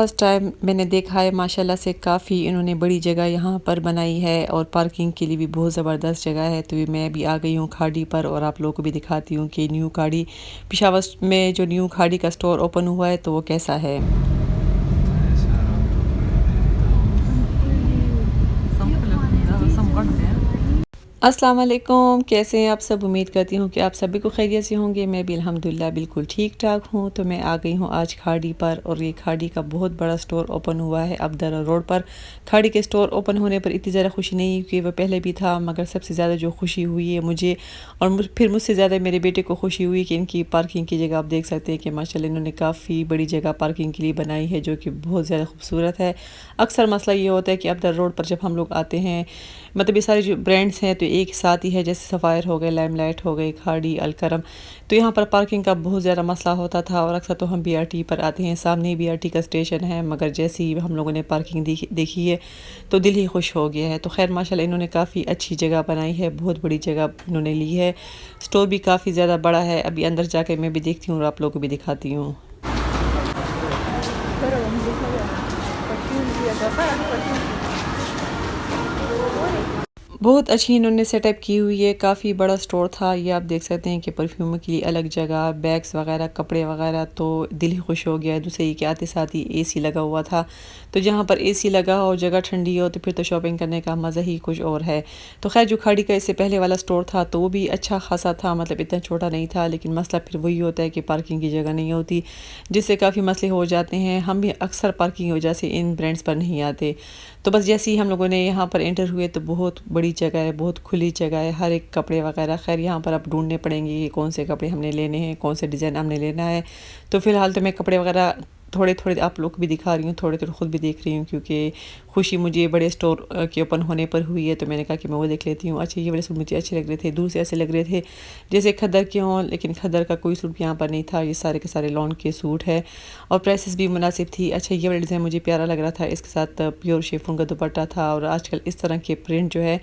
First time मैंने देखा है माशाल्लाह से काफ़ी इन्होंने बड़ी जगह यहाँ पर बनाई है और पार्किंग के लिए भी बहुत ज़बरदस्त जगह है। तो मैं भी आ गई हूँ खाड़ी पर और आप लोगों को भी दिखाती हूँ कि न्यू खाड़ी पेशावर में जो न्यू खाड़ी का स्टोर ओपन हुआ है तो वो कैसा है। अस्सलाम वालेकुम, कैसे हैं आप सब? उम्मीद करती हूँ कि आप सभी को खैरियत से होंगे। मैं भी अल्हम्दुलिल्लाह बिल्कुल ठीक ठाक हूँ। तो मैं आ गई हूँ आज खाड़ी पर और ये खाड़ी का बहुत बड़ा स्टोर ओपन हुआ है अबदरा रोड पर। खाड़ी के स्टोर ओपन होने पर इतनी ज़्यादा खुशी नहीं हुई कि वह पहले भी था, मगर सबसे ज़्यादा जो खुशी हुई है मुझे और फिर मुझसे ज़्यादा मेरे बेटे को खुशी हुई कि इनकी पार्किंग की जगह आप देख सकते हैं कि माशाल्लाह इन्होंने काफ़ी बड़ी जगह पार्किंग के लिए बनाई है, जो कि बहुत ज़्यादा खूबसूरत है। अक्सर मसला ये होता है कि अबदरा रोड पर जब हम लोग आते हैं, मतलब ये सारे जो ब्रांड्स हैं तो एक साथ ही है, जैसे सफ़ायर हो गए, लाइमलाइट हो गई, खाड़ी, अलकरम। तो यहाँ पर पार्किंग का बहुत ज़्यादा मसला होता था और अक्सर तो हम बीआरटी पर आते हैं, सामने ही बीआरटी का स्टेशन है, मगर जैसे ही हम लोगों ने पार्किंग देखी है तो दिल ही खुश हो गया है। तो खैर माशाल्लाह इन्होंने काफ़ी अच्छी जगह बनाई है, बहुत बड़ी जगह इन्होंने ली है। स्टोर भी काफ़ी ज़्यादा बड़ा है। अभी अंदर जाकर मैं भी देखती हूँ और आप लोगों को भी दिखाती हूँ। बहुत अच्छी इन्होंने सेटअप की हुई है, काफ़ी बड़ा स्टोर था। ये आप देख सकते हैं कि परफ्यूम के लिए अलग जगह, बैग्स वगैरह, कपड़े वगैरह, तो दिल ही खुश हो गया है। दूसरे ही के आते साथ ही एसी लगा हुआ था, तो जहाँ पर एसी लगा हो, जगह ठंडी हो, तो फिर तो शॉपिंग करने का मज़ा ही कुछ और है। तो खैर जो खाड़ी का इससे पहले वाला स्टोर था तो वो भी अच्छा खासा था, मतलब इतना छोटा नहीं था, लेकिन मसला फिर वही होता है कि पार्किंग की जगह नहीं होती, जिससे काफ़ी मसले हो जाते हैं। हम भी अक्सर पार्किंग की वजह से इन ब्रांड्स पर नहीं आते। तो बस जैसे ही हम लोगों ने यहाँ पर एंटर हुए तो बहुत बड़ी जगह है, बहुत खुली जगह है, हर एक कपड़े वगैरह। खैर यहाँ पर आप ढूंढने पड़ेंगे कि कौन से कपड़े हमने लेने हैं, कौन से डिज़ाइन हमने लेना है। तो फ़िलहाल तो मैं कपड़े वगैरह थोड़े थोड़े आप लोग को भी दिखा रही हूँ, थोड़े थोड़े खुद भी देख रही हूँ, क्योंकि खुशी मुझे बड़े स्टोर के ओपन होने पर हुई है। तो मैंने कहा कि मैं वो देख लेती हूँ। अच्छा, ये वाले सूट मुझे अच्छे लग रहे थे, दूर से ऐसे लग रहे थे जैसे खद्दर के हों, लेकिन खद्दर का कोई सूट यहाँ पर नहीं था। ये सारे के सारे लॉन के सूट है और प्राइसेस भी मुनासिब थी। अच्छा, ये वाला डिज़ाइन मुझे प्यारा लग रहा था, इसके साथ प्योर शिफॉन का दुपट्टा था। और आजकल इस तरह के प्रिंट जो है,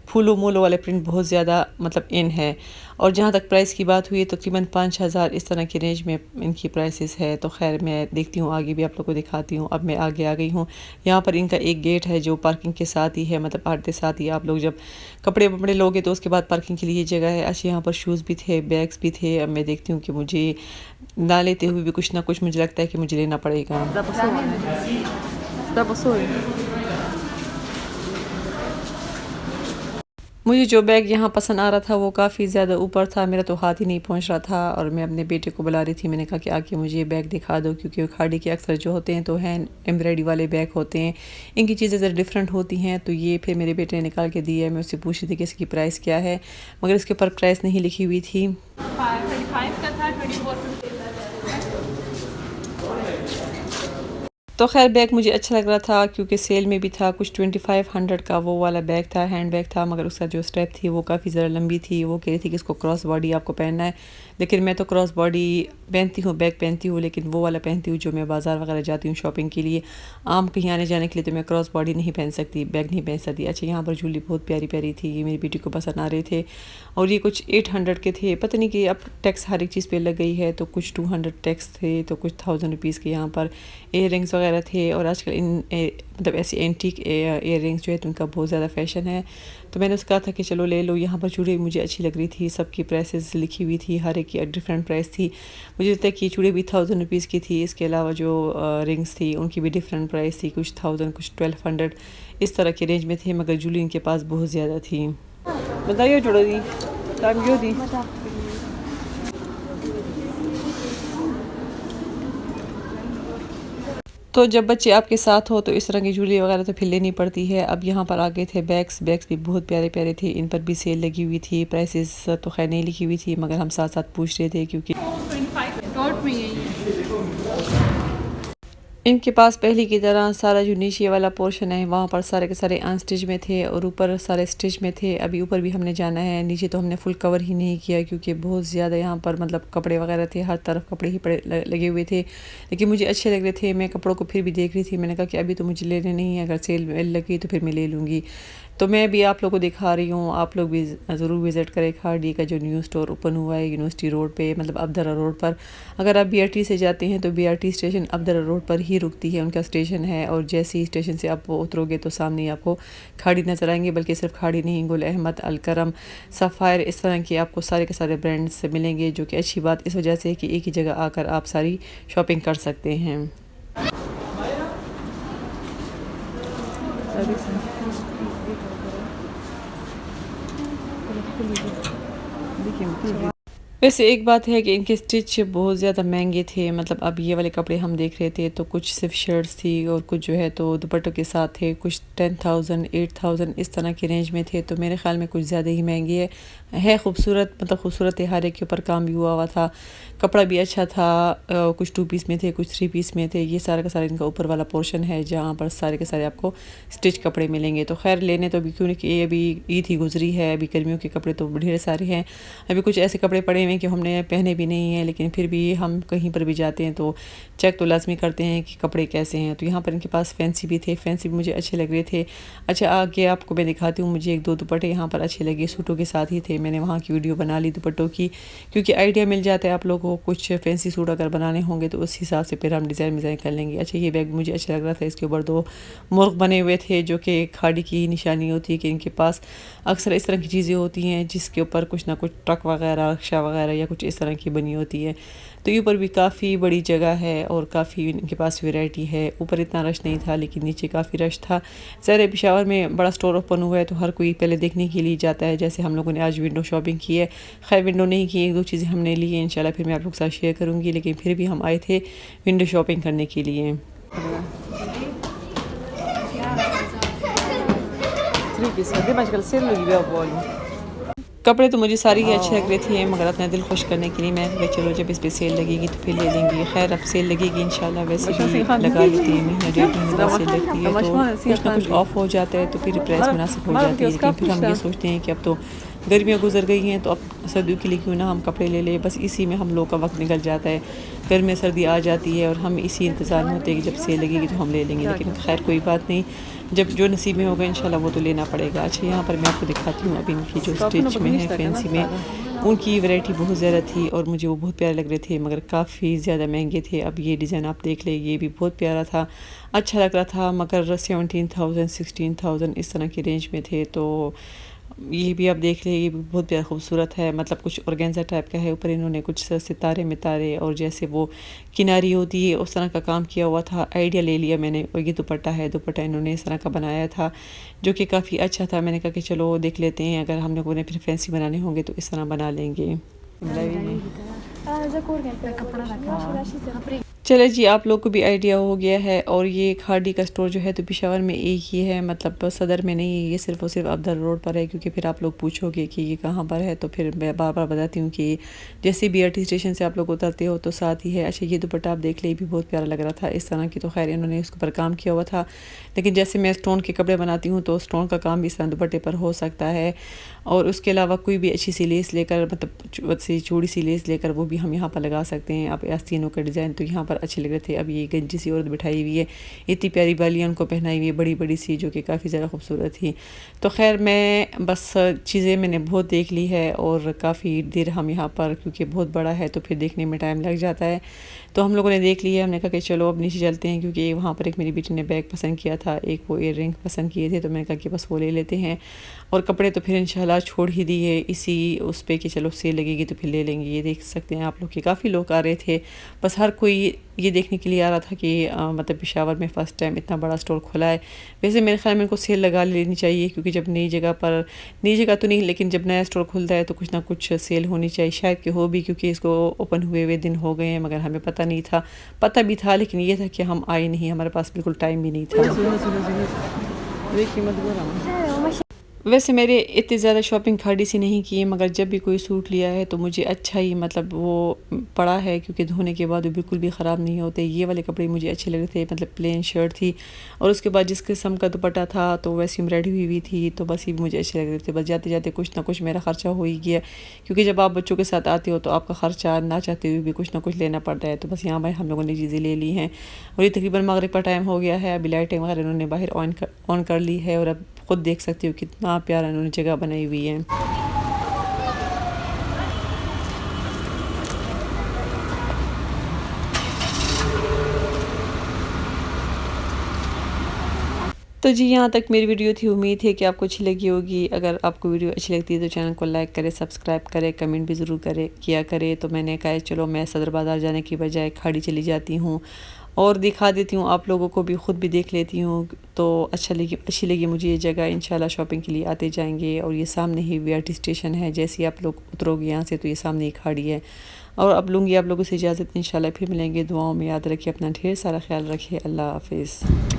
फूलों मूलों वाले प्रिंट बहुत ज़्यादा मतलब इन है। और जहाँ तक प्राइस की बात हुई तो तकरीबन 5,000 इस तरह की रेंज में इनकी प्राइसेस है। तो खैर मैं देखती हूँ, आगे भी आप लोग को दिखाती हूँ। अब मैं आगे आ गई हूँ। यहाँ पर इनका एक गेट है जो पार्किंग के साथ ही है, मतलब आते साथ ही आप लोग जब कपड़े वपड़े लोगे तो उसके बाद पार्किंग के लिए जगह है। अच्छा, यहाँ पर शूज़ भी थे, बैग्स भी थे। अब मैं देखती हूँ कि मुझे ना लेते हुए भी कुछ ना कुछ मुझे लगता है कि मुझे लेना पड़ेगा। मुझे जो बैग यहाँ पसंद आ रहा था वो काफ़ी ज़्यादा ऊपर था, मेरा तो हाथ ही नहीं पहुँच रहा था और मैं अपने बेटे को बुला रही थी। मैंने कहा कि आके मुझे ये बैग दिखा दो, क्योंकि वो खाड़ी के अक्सर जो होते हैं तो हैंड एम्ब्रॉयडरी वाले बैग होते हैं, इनकी चीज़ें ज़रा डिफरेंट होती हैं। तो ये फिर मेरे बेटे ने निकाल के दिया है। मैं उससे पूछ रही थी कि इसकी प्राइस क्या है, मगर इसके ऊपर प्राइस नहीं लिखी हुई थी। तो खैर बैग मुझे अच्छा लग रहा था क्योंकि सेल में भी था। कुछ 2500 का वो वाला बैग था, हैंड बैग था, मगर उसका जो स्ट्रैप थी वो काफ़ी ज़रा लंबी थी। वो कह रही थी कि इसको क्रॉस बॉडी आपको पहनना है, लेकिन मैं तो क्रॉस बॉडी पहनती हूँ, बैग पहनती हूँ, लेकिन वो वाला पहनती हूँ जो मैं बाज़ार वगैरह जाती हूँ शॉपिंग के लिए। आम कहीं आने जाने के लिए तो मैं क्रॉस बॉडी नहीं पहन सकती, बैग नहीं पहन सकती। अच्छा, यहाँ पर झूली बहुत प्यारी प्यारी थी, ये मेरी बेटी को पसंद आ रहे थे और ये कुछ 800 के थे। पता नहीं कि अब टैक्स हर एक चीज़ पे लग गई है, तो कुछ 200 टैक्स थे, तो कुछ 1000 रुपीज़ के यहाँ पर इयर रिंग्स वगैरह थे। और आजकल मतलब ऐसी एंटीक इयर रिंग्स जो है तो उनका बहुत ज़्यादा फ़ैशन है। तो मैंने उससे कहा था कि चलो ले लो। यहाँ पर चूड़े मुझे अच्छी लग रही थी, सबकी प्राइसेस लिखी हुई थी, हर एक की डिफरेंट प्राइस थी। मुझे लगता है कि चूड़े भी 1000 रुपीज़ की थी। इसके अलावा जो रिंग्स थी उनकी भी डिफरेंट प्राइस थी, कुछ 1000, कुछ 1200 इस तरह के रेंज में थे, मगर जूली इनके पास बहुत ज़्यादा थी। बताइए जोड़ो दी टाइम क्यों दी। तो जब बच्चे आपके साथ हो तो इस तरह की झूली वगैरह तो फिर लेनी पड़ती है। अब यहाँ पर आ गए थे बैग्स भी बहुत प्यारे प्यारे थे, इन पर भी सेल लगी हुई थी। प्राइसेस तो खैर नहीं लिखी हुई थी, मगर हम साथ साथ पूछ रहे थे क्योंकि इनके पास पहले की तरह सारा जो नीचे वाला पोर्शन है वहाँ पर सारे के सारे अनस्टिच में थे और ऊपर सारे स्टिच में थे। अभी ऊपर भी हमने जाना है, नीचे तो हमने फुल कवर ही नहीं किया क्योंकि बहुत ज़्यादा यहाँ पर मतलब कपड़े वगैरह थे, हर तरफ कपड़े ही पड़े लगे हुए थे, लेकिन मुझे अच्छे लग रहे थे। मैं कपड़ों को फिर भी देख रही थी, मैंने कहा कि अभी तो मुझे लेने नहीं है, अगर सेल लगी तो फिर मैं ले लूँगी। तो मैं भी आप लोगों को दिखा रही हूँ, आप लोग भी ज़रूर विज़िट करें खाड़ी का जो न्यू स्टोर ओपन हुआ है यूनिवर्सिटी रोड पे, मतलब अबदरा रोड पर। अगर आप बीआरटी से जाते हैं तो बीआरटी स्टेशन अबदरा रोड पर ही रुकती है, उनका स्टेशन है। और जैसे ही स्टेशन से आप उतरोगे तो सामने ही आपको खाड़ी नज़र आएंगे, बल्कि सिर्फ खाड़ी नहीं, गुल अहमद, अलकरम, सफ़ायर, इस तरह के आपको सारे के सारे ब्रांड्स मिलेंगे, जो कि अच्छी बात इस वजह से है कि एक ही जगह आकर आप सारी शॉपिंग कर सकते हैं। वैसे एक बात है कि इनके स्टिच बहुत ज़्यादा महंगे थे, मतलब अब ये वाले कपड़े हम देख रहे थे तो कुछ सिर्फ शर्ट्स थी और कुछ जो है तो दुपट्टों के साथ थे, कुछ 10,000 8,000 इस तरह के रेंज में थे। तो मेरे ख्याल में कुछ ज़्यादा ही महंगी है खूबसूरत, मतलब खूबसूरत है, हर एक के ऊपर काम भी हुआ था, कपड़ा भी अच्छा था। कुछ 2 पीस में थे, कुछ 3 पीस में थे। ये सारा का सारा इनका ऊपर वाला पोर्शन है जहाँ पर सारे के सारे आपको स्टिच कपड़े मिलेंगे। तो खैर लेने तो अभी क्यों नहीं कि अभी ईद ही गुजरी है, अभी गर्मियों के कपड़े तो ढेर सारे हैं। अभी कुछ ऐसे कपड़े पड़े हुए हैं कि हमने पहने भी नहीं हैं, लेकिन फिर भी हम कहीं पर भी जाते हैं तो चेक तो लाजमी करते हैं कि कपड़े कैसे हैं। तो यहाँ पर इनके पास फैंसी भी थे, फैंसी भी मुझे अच्छे लग रहे थे। अच्छा आगे आपको मैं दिखाती हूँ, मुझे 1-2 दुपट्टे यहाँ पर अच्छे लगे, सूटों के साथ ही थे। मैंने वहाँ की वीडियो बना ली दुपट्टों की, क्योंकि आइडिया मिल जाता है आप लोगों को। कुछ फैंसी सूट अगर बनाने होंगे तो उस हिसाब से फिर हम डिज़ाइन कर लेंगे। अच्छा ये बैग मुझे अच्छा लग रहा था, इसके ऊपर 2 मुर्ग बने हुए थे, जो कि खाड़ी की निशानी होती है कि इनके पास अक्सर इस तरह की चीज़ें होती हैं जिसके ऊपर कुछ ना कुछ ट्रक वगैरह, रिक्शा वगैरह या कुछ इस तरह की बनी होती है। तो ये ऊपर भी काफ़ी बड़ी जगह है और काफ़ी इनके पास वैरायटी है। ऊपर इतना रश नहीं था लेकिन नीचे काफ़ी रश था। ज़ाहिर पेशावर में बड़ा स्टोर ओपन हुआ है तो हर कोई पहले देखने के लिए जाता है। जैसे हम लोगों ने आज विंडो शॉपिंग की है, खैर विंडो नहीं की, 1-2 चीज़ें हमने ली हैं, इंशाल्लाह फिर मैं आप लोग के साथ शेयर करूँगी, लेकिन फिर भी हम आए थे विंडो शॉपिंग करने के लिए। 3 पीस का दिमाग कल सेल लगी हुई है। कपड़े तो मुझे सारे ही अच्छे लग रहे थे, मगर अपना दिल खुश करने के लिए मैं कहा चलो जब इस पे सेल लगेगी तो फिर ले लेंगे। खैर अब सेल लगेगी इंशाल्लाह, वैसे भी लगा लेते हैं, महीना 1.5 महीने बाद सेल लगती है तो कुछ ना कुछ ऑफ हो जाता है तो फिर प्राइस मुनासिब हो जाती है। लेकिन फिर हम ये सोचते हैं कि अब तो गर्मियाँ गुजर गई हैं तो अब सर्दियों के लिए क्यों ना हम कपड़े ले लें। बस इसी में हम लोग का वक्त निकल जाता है, गर्मी सर्दी आ जाती है और हम इसी इंतज़ार में होते हैं कि जब सेल लगेगी तो हम ले लेंगे। लेकिन खैर कोई बात नहीं, जब जो नसीब में होगा इंशाल्लाह वो तो लेना पड़ेगा। अच्छा यहाँ पर मैं आपको दिखाती हूँ अब इनकी जो स्टिच में है फैंसी में, उनकी वैरायटी बहुत ज़्यादा थी और मुझे वो बहुत प्यारे लग रहे थे, मगर काफ़ी ज़्यादा महंगे थे। अब ये डिज़ाइन आप देख ले, ये भी बहुत प्यारा था, अच्छा लग रहा था, मगर 17,000 16,000 इस तरह की रेंज में थे। तो ये भी आप देख लें, ये भी बहुत प्यारा खूबसूरत है, मतलब कुछ ऑर्गेन्जा टाइप का है। ऊपर इन्होंने कुछ सितारे मितारे और जैसे वो किनारी होती है उस तरह का काम किया हुआ था। आइडिया ले लिया मैंने, और ये दुपट्टा है, दुपट्टा इन्होंने इस तरह का बनाया था जो कि काफ़ी अच्छा था। मैंने कहा कि चलो देख लेते हैं, अगर हम लोगों ने फिर फैंसी बनाने होंगे तो इस तरह बना लेंगे। चले जी, आप लोग को भी आइडिया हो गया है। और ये खाड़ी का स्टोर जो है तो पेशावर में एक ही है, मतलब सदर में नहीं है, ये सिर्फ और सिर्फ अबदर रोड पर है। क्योंकि फिर आप लोग पूछोगे कि ये कहाँ पर है तो फिर मैं बार बार बताती हूँ कि जैसे बीआरटी स्टेशन से आप लोग उतरते हो तो साथ ही है। अच्छा ये दुपट्टा आप देख ले, भी बहुत प्यारा लग रहा था इस तरह की। तो खैर इन्होंने उसके ऊपर काम किया हुआ था, लेकिन जैसे मैं स्टोन के कपड़े बनाती हूँ तो स्टोन का काम भी इस तरह दुपट्टे पर हो सकता है। और उसके अलावा कोई भी अच्छी सी लेस लेकर, मतलब सी चूड़ी सी लेस लेकर वो भी हम यहाँ पर लगा सकते हैं। आप आस्तीनों का डिज़ाइन तो यहाँ पर अच्छे लग रहे थे। अब ये गंजी सी औरत बिठाई हुई है, इतनी प्यारी बालियाँ उनको पहनाई हुई है बड़ी बड़ी सी, जो कि काफ़ी ज़्यादा खूबसूरत थी। तो खैर मैं बस चीज़ें मैंने बहुत देख ली है और काफ़ी देर हम यहाँ पर, क्योंकि बहुत बड़ा है तो फिर देखने में टाइम लग जाता है, तो हम लोगों ने देख लिया। हमने कहा कि चलो अब नीचे चलते हैं, क्योंकि वहाँ पर एक मेरी बेटी ने बैग पसंद किया था, एक वो ईयर रिंग पसंद किए थे, तो मैंने कहा कि बस वो ले लेते हैं। और कपड़े तो फिर इंशाल्लाह छोड़ ही दिए इसी उस पे कि चलो सेल लगेगी तो फिर ले लेंगे। ये देख सकते हैं आप लोग कि काफ़ी लोग आ रहे थे, बस हर कोई ये देखने के लिए आ रहा था कि मतलब पेशावर में फ़र्स्ट टाइम इतना बड़ा स्टोर खुला है। वैसे मेरे ख्याल में इनको सेल लगा लेनी चाहिए, क्योंकि जब नई जगह पर, नई जगह तो नहीं लेकिन जब नया स्टोर खुलता है तो कुछ ना कुछ सेल होनी चाहिए। शायद कि हो भी, क्योंकि इसको ओपन हुए दिन हो गए हैं, मगर हमें पता नहीं था। पता भी था लेकिन ये था कि हम आए नहीं, हमारे पास बिल्कुल टाइम भी नहीं था। वैसे मेरे इतनी ज़्यादा शॉपिंग खाड़ी सी नहीं की है, मगर जब भी कोई सूट लिया है तो मुझे अच्छा ही मतलब वो पड़ा है, क्योंकि धोने के बाद वो बिल्कुल भी ख़राब नहीं होते। ये वाले कपड़े मुझे अच्छे लग रहे थे, मतलब प्लेन शर्ट थी और उसके बाद जिस किस्म का दुपट्टा था तो वैसी एम्ब्रॉयडरी हुई हुई थी, तो बस ये भी मुझे अच्छे लग रहे थे। बस जाते जाते कुछ ना कुछ मेरा ख़र्चा हो ही गया, क्योंकि जब आप बच्चों के साथ आते हो तो आपका ख़र्चा ना चाहते हुए भी कुछ ना कुछ लेना पड़ता है। तो बस यहाँ पर हम लोगों ने चीज़ें ले ली हैं और ये तकरीबन मगरिब का टाइम हो गया है। अभी लाइटें वगैरह इन्होंने बाहर ऑन कर ली है और अब ख़ुद देख सकते हो कितना प्यारा इन्होंने जगह बनाई हुई है। तो जी यहाँ तक मेरी वीडियो थी। उम्मीद है कि आपको अच्छी लगी होगी। अगर आपको वीडियो अच्छी लगती है तो चैनल को लाइक करें, सब्सक्राइब करें, कमेंट भी ज़रूर किया करें। तो मैंने कहा चलो मैं सदर बाज़ार जाने की बजाय खाड़ी चली जाती हूँ और दिखा देती हूँ आप लोगों को भी, ख़ुद भी देख लेती हूँ। तो अच्छी लगी मुझे ये जगह। इंशाल्लाह शॉपिंग के लिए आते जाएंगे। और ये सामने ही वीआरटी स्टेशन है। जैसे ही आप लोग उतरोगे यहाँ से तो ये सामने ही खाड़ी है। और अब लूँगी आप लोगों से इजाज़त। इंशाल्लाह फिर मिलेंगे। दुआओं में याद रखिए, अपना ढेर सारा ख्याल रखिए। अल्लाह हाफिज़।